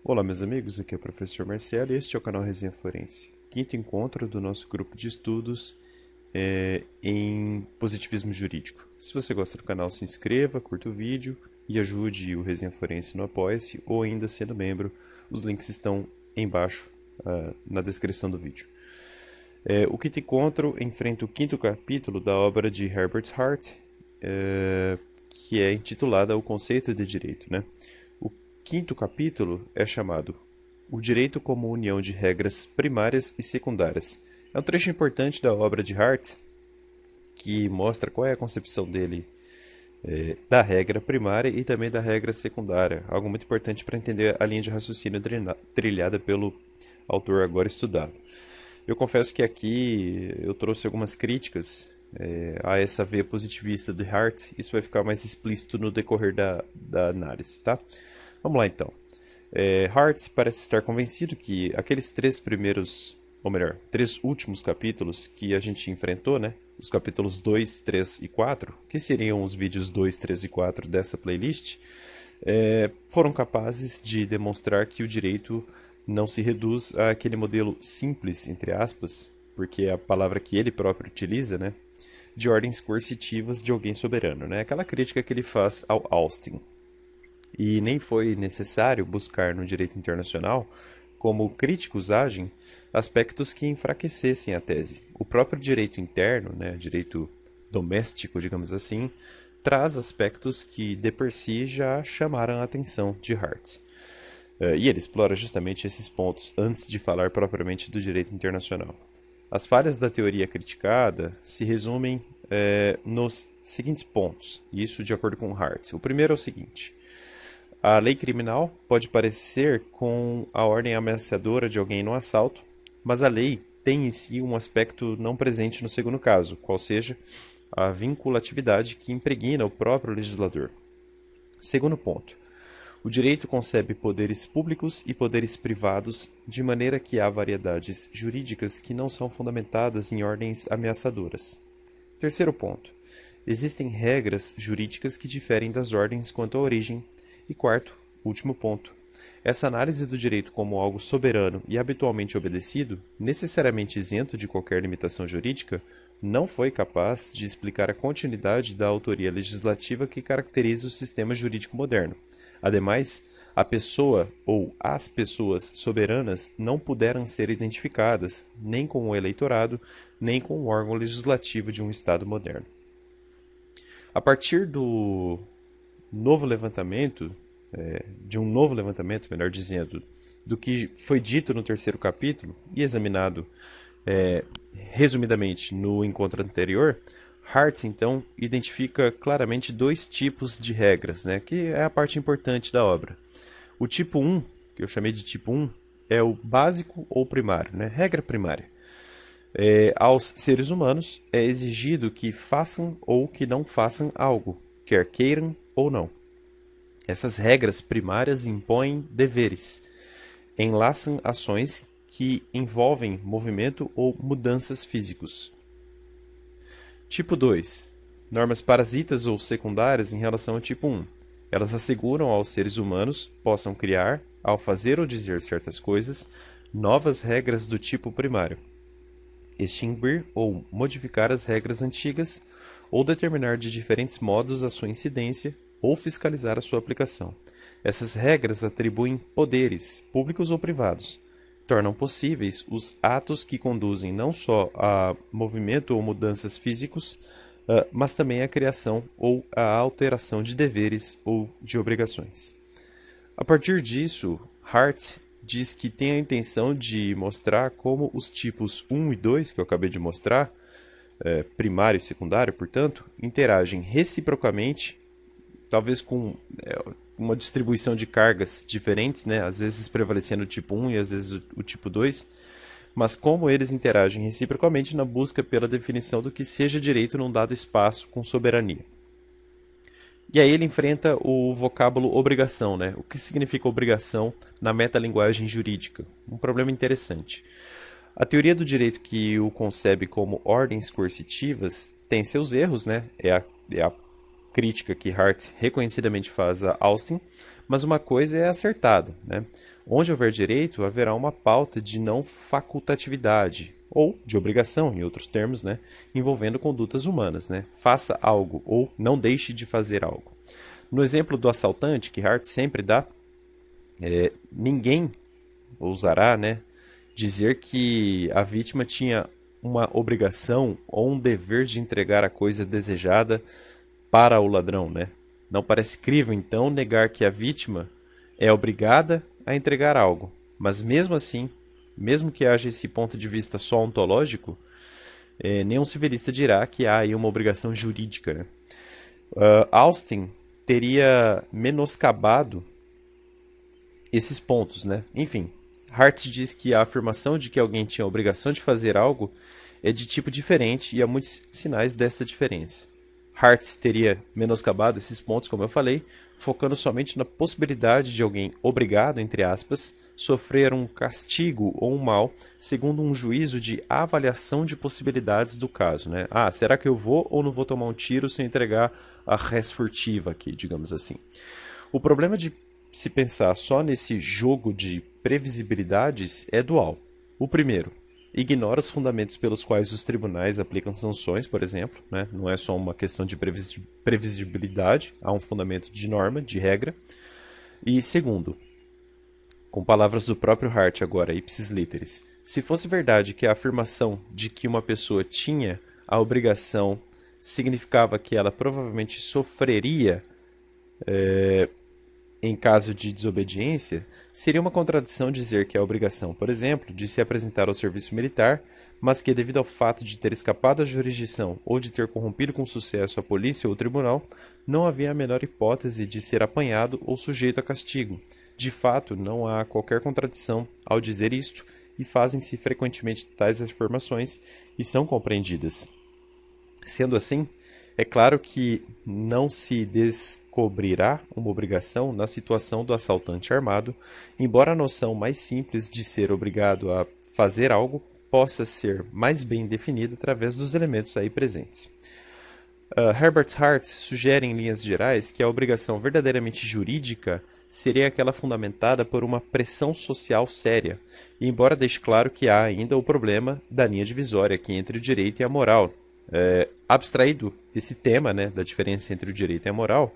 Olá, meus amigos, aqui é o professor Marcelo e este é o canal Resenha Forense, quinto encontro do nosso grupo de estudos em positivismo jurídico. Se você gosta do canal, se inscreva, curta o vídeo e ajude o Resenha Forense no Apoia-se ou ainda sendo membro. Os links estão embaixo na descrição do vídeo. O quinto encontro enfrenta o quinto capítulo da obra de Herbert Hart, que é intitulada O Conceito de Direito, né? O quinto capítulo é chamado O Direito como União de Regras Primárias e Secundárias. É um trecho importante da obra de Hart que mostra qual é a concepção dele da regra primária e também da regra secundária. Algo muito importante para entender a linha de raciocínio trilhada pelo autor agora estudado. Eu confesso que aqui eu trouxe algumas críticas a essa veia positivista de Hart. Isso vai ficar mais explícito no decorrer da análise, tá? Vamos lá então. Hart parece estar convencido que aqueles três primeiros, ou melhor, três últimos capítulos que a gente enfrentou, né? Os capítulos 2, 3 e 4, que seriam os vídeos 2, 3 e 4 dessa playlist, foram capazes de demonstrar que o direito não se reduz àquele modelo simples, entre aspas, porque é a palavra que ele próprio utiliza, né? De ordens coercitivas de alguém soberano, né? Aquela crítica que ele faz ao Austin. E nem foi necessário buscar no direito internacional, como críticos agem, aspectos que enfraquecessem a tese. O próprio direito interno, né, direito doméstico, digamos assim, traz aspectos que de per si já chamaram a atenção de Hart. E ele explora justamente esses pontos antes de falar propriamente do direito internacional. As falhas da teoria criticada se resumem nos seguintes pontos, isso de acordo com Hart. O primeiro é o seguinte: a lei criminal pode parecer com a ordem ameaçadora de alguém no assalto, mas a lei tem em si um aspecto não presente no segundo caso, qual seja a vinculatividade que impregna o próprio legislador. Segundo ponto: o direito concebe poderes públicos e poderes privados de maneira que há variedades jurídicas que não são fundamentadas em ordens ameaçadoras. Terceiro ponto: existem regras jurídicas que diferem das ordens quanto à origem. E quarto, último ponto: essa análise do direito como algo soberano e habitualmente obedecido, necessariamente isento de qualquer limitação jurídica, não foi capaz de explicar a continuidade da autoria legislativa que caracteriza o sistema jurídico moderno. Ademais, a pessoa ou as pessoas soberanas não puderam ser identificadas nem com o eleitorado, nem com o órgão legislativo de um Estado moderno. A partir do novo levantamento, de um novo levantamento, melhor dizendo, do que foi dito no terceiro capítulo e examinado resumidamente no encontro anterior, Hart, então, identifica claramente dois tipos de regras, né, que é a parte importante da obra. O tipo 1, que eu chamei de tipo 1, é o básico ou primário, né, regra primária. Aos seres humanos é exigido que façam ou que não façam algo, quer queiram ou não. Essas regras primárias impõem deveres, enlaçam ações que envolvem movimento ou mudanças físicos. Tipo 2. Normas parasitas ou secundárias em relação ao tipo 1. Elas asseguram aos seres humanos possam criar, ao fazer ou dizer certas coisas, novas regras do tipo primário, extinguir ou modificar as regras antigas, ou determinar de diferentes modos a sua incidência, ou fiscalizar a sua aplicação. Essas regras atribuem poderes, públicos ou privados, tornam possíveis os atos que conduzem não só a movimento ou mudanças físicos, mas também a criação ou a alteração de deveres ou de obrigações. A partir disso, Hart diz que tem a intenção de mostrar como os tipos 1 e 2, que eu acabei de mostrar, primário e secundário, portanto, interagem reciprocamente, talvez com uma distribuição de cargas diferentes, né? Às vezes prevalecendo o tipo 1 e às vezes o tipo 2, mas como eles interagem reciprocamente na busca pela definição do que seja direito num dado espaço com soberania. E aí ele enfrenta o vocábulo obrigação, né? O que significa obrigação na metalinguagem jurídica? Um problema interessante. A teoria do direito que o concebe como ordens coercitivas tem seus erros, né? É a crítica que Hart reconhecidamente faz a Austin, Mas uma coisa é acertada, né? Onde houver direito, haverá uma pauta de não facultatividade, ou de obrigação, em outros termos, né? Envolvendo condutas humanas, né? Faça algo ou não deixe de fazer algo. No exemplo do assaltante, que Hart sempre dá, ninguém ousará, né, dizer que a vítima tinha uma obrigação ou um dever de entregar a coisa desejada para o ladrão, né? Não parece crível, então, negar que a vítima é obrigada a entregar algo. Mas mesmo assim, mesmo que haja esse ponto de vista só ontológico, nenhum civilista dirá que há aí uma obrigação jurídica, né? Austin teria menoscabado esses pontos, né? Enfim, Hart diz que a afirmação de que alguém tinha a obrigação de fazer algo é de tipo diferente e há muitos sinais desta diferença. Hart teria menoscabado esses pontos, como eu falei, focando somente na possibilidade de alguém obrigado, entre aspas, sofrer um castigo ou um mal, segundo um juízo de avaliação de possibilidades do caso, né? Ah, será que eu vou ou não vou tomar um tiro se eu entregar a res furtiva aqui, digamos assim. O problema de se pensar só nesse jogo de previsibilidades é dual. O primeiro, ignora os fundamentos pelos quais os tribunais aplicam sanções, por exemplo, né? Não é só uma questão de previsibilidade, há um fundamento de norma, de regra. E segundo, com palavras do próprio Hart agora, ipsis literis, se fosse verdade que a afirmação de que uma pessoa tinha a obrigação significava que ela provavelmente sofreria em caso de desobediência, seria uma contradição dizer que a obrigação, por exemplo, de se apresentar ao serviço militar, mas que, devido ao fato de ter escapado à jurisdição ou de ter corrompido com sucesso a polícia ou o tribunal, não havia a menor hipótese de ser apanhado ou sujeito a castigo. De fato, não há qualquer contradição ao dizer isto, e fazem-se frequentemente tais afirmações e são compreendidas. Sendo assim, é claro que não se descobrirá uma obrigação na situação do assaltante armado, embora a noção mais simples de ser obrigado a fazer algo possa ser mais bem definida através dos elementos aí presentes. Herbert Hart sugere em linhas gerais que a obrigação verdadeiramente jurídica seria aquela fundamentada por uma pressão social séria, e embora deixe claro que há ainda o problema da linha divisória aqui entre o direito e a moral. Abstraído esse tema, né, da diferença entre o direito e a moral,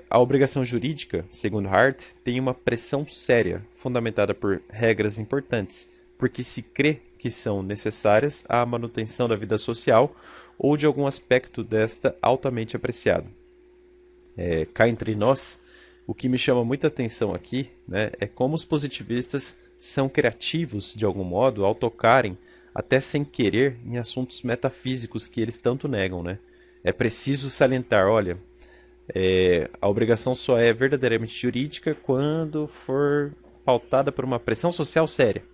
a obrigação jurídica, segundo Hart, tem uma pressão séria, fundamentada por regras importantes, porque se crê que são necessárias à manutenção da vida social ou de algum aspecto desta altamente apreciado. Cá entre nós, o que me chama muita atenção aqui, né, é como os positivistas são criativos, de algum modo, ao tocarem, até sem querer, em assuntos metafísicos que eles tanto negam, né? É preciso salientar, olha, a obrigação só é verdadeiramente jurídica quando for pautada por uma pressão social séria,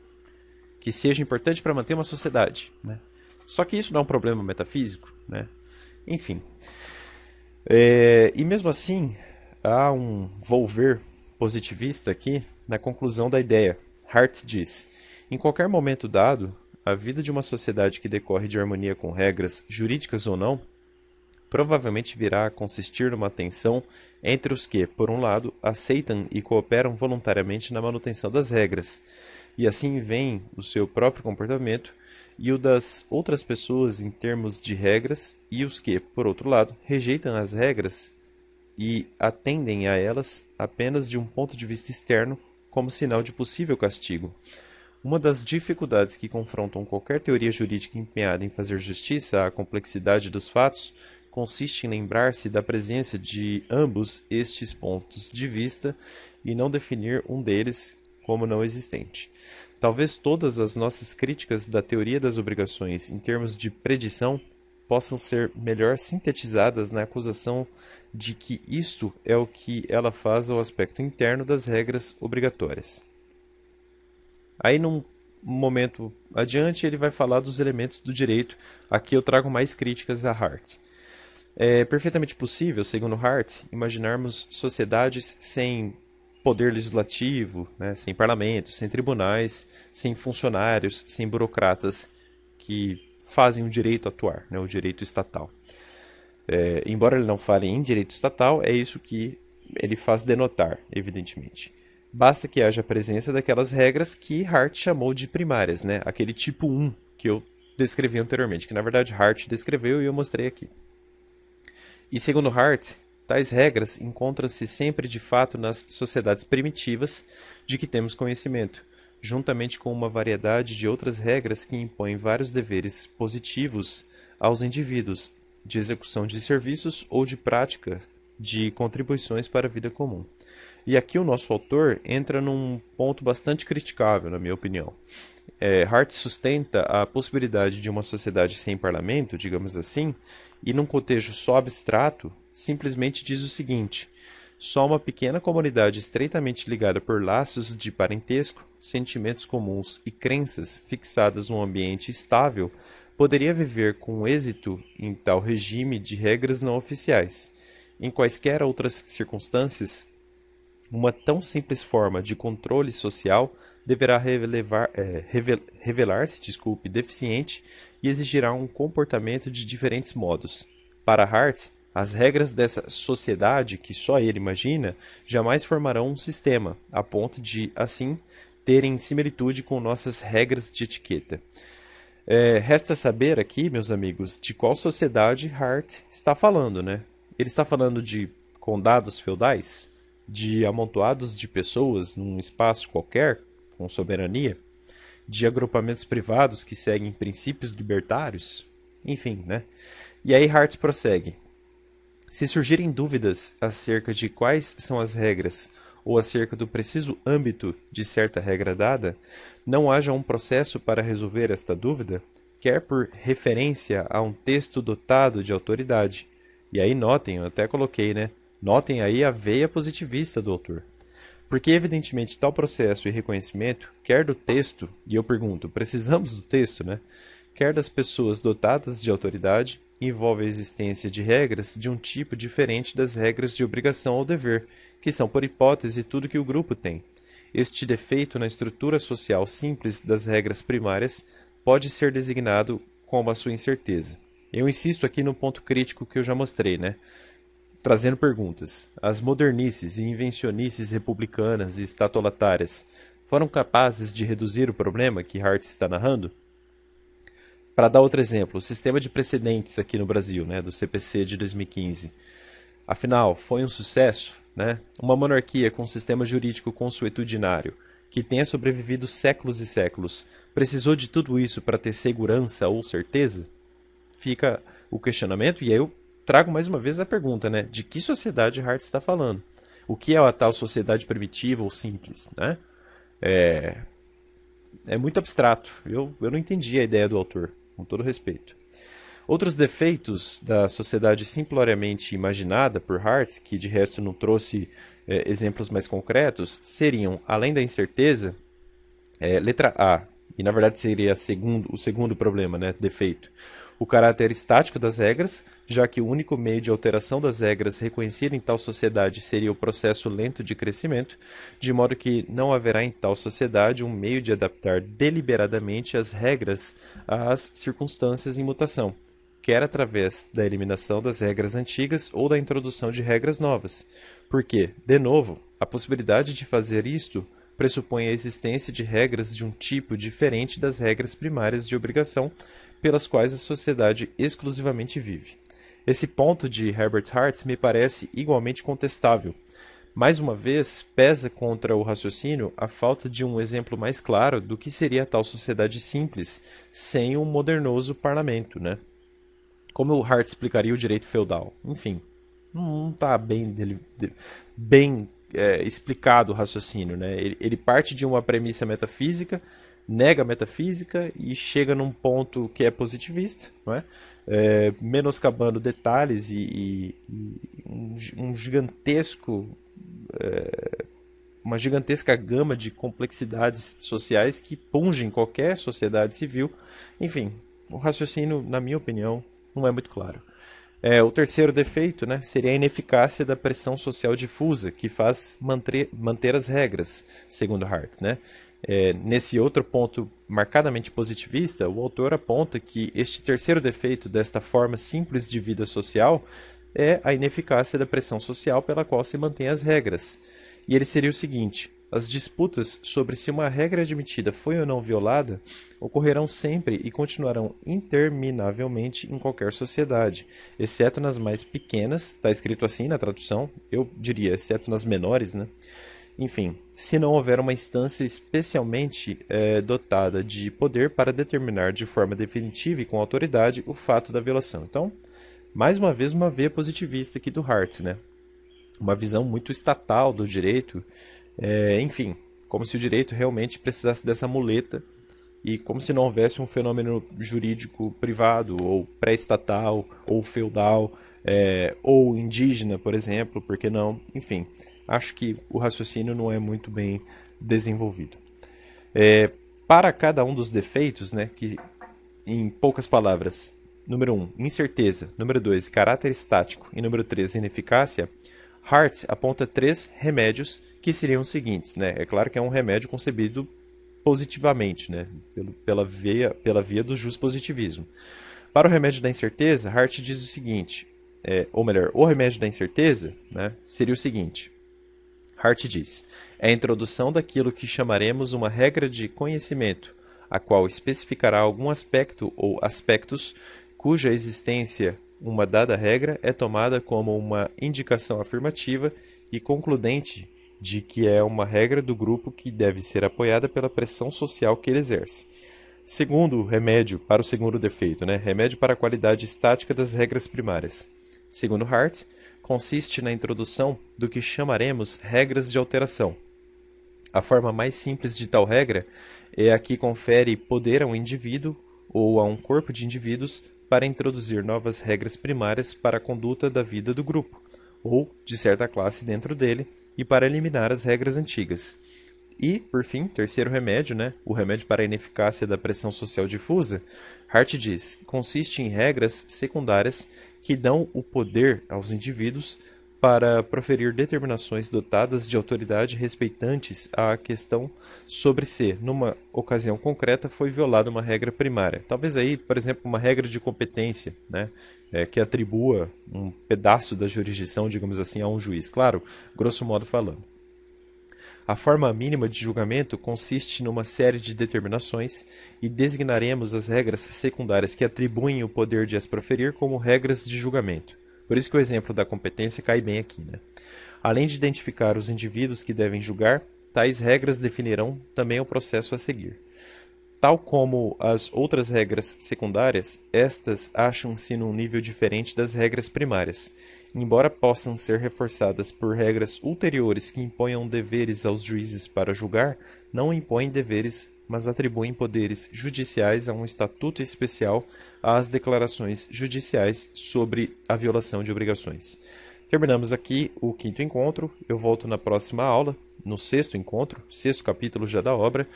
que seja importante para manter uma sociedade, né? Só que isso não é um problema metafísico, né? Enfim. E mesmo assim, há um volver positivista aqui na conclusão da ideia. Hart diz: em qualquer momento dado, a vida de uma sociedade que decorre de harmonia com regras, jurídicas ou não, provavelmente virá a consistir numa tensão entre os que, por um lado, aceitam e cooperam voluntariamente na manutenção das regras, e assim veem o seu próprio comportamento e o das outras pessoas em termos de regras, e os que, por outro lado, rejeitam as regras e atendem a elas apenas de um ponto de vista externo como sinal de possível castigo. Uma das dificuldades que confrontam qualquer teoria jurídica empenhada em fazer justiça à complexidade dos fatos consiste em lembrar-se da presença de ambos estes pontos de vista e não definir um deles como não existente. Talvez todas as nossas críticas da teoria das obrigações em termos de predição possam ser melhor sintetizadas na acusação de que isto é o que ela faz ao aspecto interno das regras obrigatórias. Aí, num momento adiante, ele vai falar dos elementos do direito. Aqui eu trago mais críticas a Hart. É perfeitamente possível, segundo Hart, imaginarmos sociedades sem poder legislativo, né, sem parlamentos, sem tribunais, sem funcionários, sem burocratas que fazem o direito atuar, né, o direito estatal. Embora ele não fale em direito estatal, é isso que ele faz denotar, evidentemente. Basta que haja a presença daquelas regras que Hart chamou de primárias, né? Aquele tipo 1 que eu descrevi anteriormente, que na verdade Hart descreveu e eu mostrei aqui. E segundo Hart, tais regras encontram-se sempre de fato nas sociedades primitivas de que temos conhecimento, juntamente com uma variedade de outras regras que impõem vários deveres positivos aos indivíduos, de execução de serviços ou de prática de contribuições para a vida comum. E aqui o nosso autor entra num ponto bastante criticável, na minha opinião. Hart sustenta a possibilidade de uma sociedade sem parlamento, digamos assim, e num contexto só abstrato, simplesmente diz o seguinte: só uma pequena comunidade estreitamente ligada por laços de parentesco, sentimentos comuns e crenças fixadas num ambiente estável poderia viver com êxito em tal regime de regras não oficiais. Em quaisquer outras circunstâncias, uma tão simples forma de controle social deverá revelar-se, deficiente e exigirá um comportamento de diferentes modos. Para Hart, as regras dessa sociedade, que só ele imagina, jamais formarão um sistema, a ponto de, assim, terem similitude com nossas regras de etiqueta. Resta saber aqui, meus amigos, de qual sociedade Hart está falando, né? Ele está falando de condados feudais? De amontoados de pessoas num espaço qualquer, com soberania? De agrupamentos privados que seguem princípios libertários? Enfim, né? E aí Hart prossegue. Se surgirem dúvidas acerca de quais são as regras ou acerca do preciso âmbito de certa regra dada, não haja um processo para resolver esta dúvida, quer por referência a um texto dotado de autoridade. E aí notem, eu até coloquei, né? Notem aí a veia positivista do autor. Porque, evidentemente, tal processo e reconhecimento, quer do texto, e eu pergunto, precisamos do texto, né? Quer das pessoas dotadas de autoridade, envolve a existência de regras de um tipo diferente das regras de obrigação ou dever, que são, por hipótese, tudo que o grupo tem. Este defeito na estrutura social simples das regras primárias pode ser designado como a sua incerteza. Eu insisto aqui no ponto crítico que eu já mostrei, né? Trazendo perguntas. As modernices e invencionices republicanas e estatulatárias foram capazes de reduzir o problema que Hart está narrando? Para dar outro exemplo, o sistema de precedentes aqui no Brasil, né, do CPC de 2015. Afinal, foi um sucesso? Né? Uma monarquia com um sistema jurídico consuetudinário, que tenha sobrevivido séculos e séculos, precisou de tudo isso para ter segurança ou certeza? Fica o questionamento, e aí eu trago mais uma vez a pergunta, né? De que sociedade Hart está falando? O que é a tal sociedade primitiva ou simples, né? É muito abstrato. Eu não entendi a ideia do autor, com todo respeito. Outros defeitos da sociedade simploriamente imaginada por Hart, que de resto não trouxe exemplos mais concretos, seriam, além da incerteza, letra A, e na verdade seria o segundo problema, né, defeito, o caráter estático das regras, já que o único meio de alteração das regras reconhecido em tal sociedade seria o processo lento de crescimento, de modo que não haverá em tal sociedade um meio de adaptar deliberadamente as regras às circunstâncias em mutação, quer através da eliminação das regras antigas ou da introdução de regras novas, porque, de novo, a possibilidade de fazer isto pressupõe a existência de regras de um tipo diferente das regras primárias de obrigação pelas quais a sociedade exclusivamente vive. Esse ponto de Herbert Hart me parece igualmente contestável. Mais uma vez, pesa contra o raciocínio a falta de um exemplo mais claro do que seria a tal sociedade simples sem um modernoso parlamento, né? Como o Hart explicaria o direito feudal? Enfim, não está bem explicado o raciocínio, né? Ele parte de uma premissa metafísica, nega a metafísica e chega num ponto que é positivista, não é? Menoscabando detalhes e um gigantesco, uma gigantesca gama de complexidades sociais que pungem qualquer sociedade civil. Enfim, o raciocínio, na minha opinião, não é muito claro. O terceiro defeito, né, seria a ineficácia da pressão social difusa, que faz manter as regras, segundo Hart, né? Nesse outro ponto marcadamente positivista, o autor aponta que este terceiro defeito desta forma simples de vida social é a ineficácia da pressão social pela qual se mantém as regras. E ele seria o seguinte: as disputas sobre se uma regra admitida foi ou não violada ocorrerão sempre e continuarão interminavelmente em qualquer sociedade, exceto nas mais pequenas, está escrito assim na tradução, eu diria, exceto nas menores, né? Enfim, se não houver uma instância especialmente dotada de poder para determinar de forma definitiva e com autoridade o fato da violação. Então, mais uma vez, uma veia positivista aqui do Hart, né? Uma visão muito estatal do direito, enfim, como se o direito realmente precisasse dessa muleta e como se não houvesse um fenômeno jurídico privado, ou pré-estatal, ou feudal, ou indígena, por exemplo, por que não? Enfim, acho que o raciocínio não é muito bem desenvolvido. Para cada um dos defeitos, né, que em poucas palavras, número 1, incerteza, número 2, caráter estático e número 3, ineficácia, Hart aponta 3 remédios que seriam os seguintes, né? É claro que é um remédio concebido positivamente, né? Pela via do positivismo. Para o remédio da incerteza, Hart diz o seguinte, ou melhor, o remédio da incerteza, né, seria o seguinte. Hart diz, é a introdução daquilo que chamaremos uma regra de conhecimento, a qual especificará algum aspecto ou aspectos cuja existência uma dada regra é tomada como uma indicação afirmativa e concludente de que é uma regra do grupo que deve ser apoiada pela pressão social que ele exerce. Segundo remédio para o segundo defeito, né? Remédio para a qualidade estática das regras primárias. Segundo Hart, consiste na introdução do que chamaremos regras de alteração. A forma mais simples de tal regra é a que confere poder a um indivíduo ou a um corpo de indivíduos para introduzir novas regras primárias para a conduta da vida do grupo, ou de certa classe dentro dele, e para eliminar as regras antigas. E, por fim, terceiro remédio, né, o remédio para a ineficácia da pressão social difusa, Hart diz, consiste em regras secundárias que dão o poder aos indivíduos para proferir determinações dotadas de autoridade respeitantes à questão sobre se, numa ocasião concreta, foi violada uma regra primária. Talvez aí, por exemplo, uma regra de competência, né, que atribua um pedaço da jurisdição, digamos assim, a um juiz. Claro, grosso modo falando. A forma mínima de julgamento consiste numa série de determinações e designaremos as regras secundárias que atribuem o poder de as proferir como regras de julgamento. Por isso que o exemplo da competência cai bem aqui, né? Além de identificar os indivíduos que devem julgar, tais regras definirão também o processo a seguir. Tal como as outras regras secundárias, estas acham-se num nível diferente das regras primárias. Embora possam ser reforçadas por regras ulteriores que imponham deveres aos juízes para julgar, não impõem deveres, mas atribuem poderes judiciais a um estatuto especial às declarações judiciais sobre a violação de obrigações. Terminamos aqui o quinto encontro. Eu volto na próxima aula, no sexto encontro, sexto capítulo já da obra,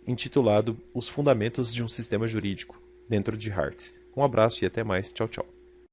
intitulado Os Fundamentos de um Sistema Jurídico, dentro de Hart. Um abraço e até mais. Tchau, tchau.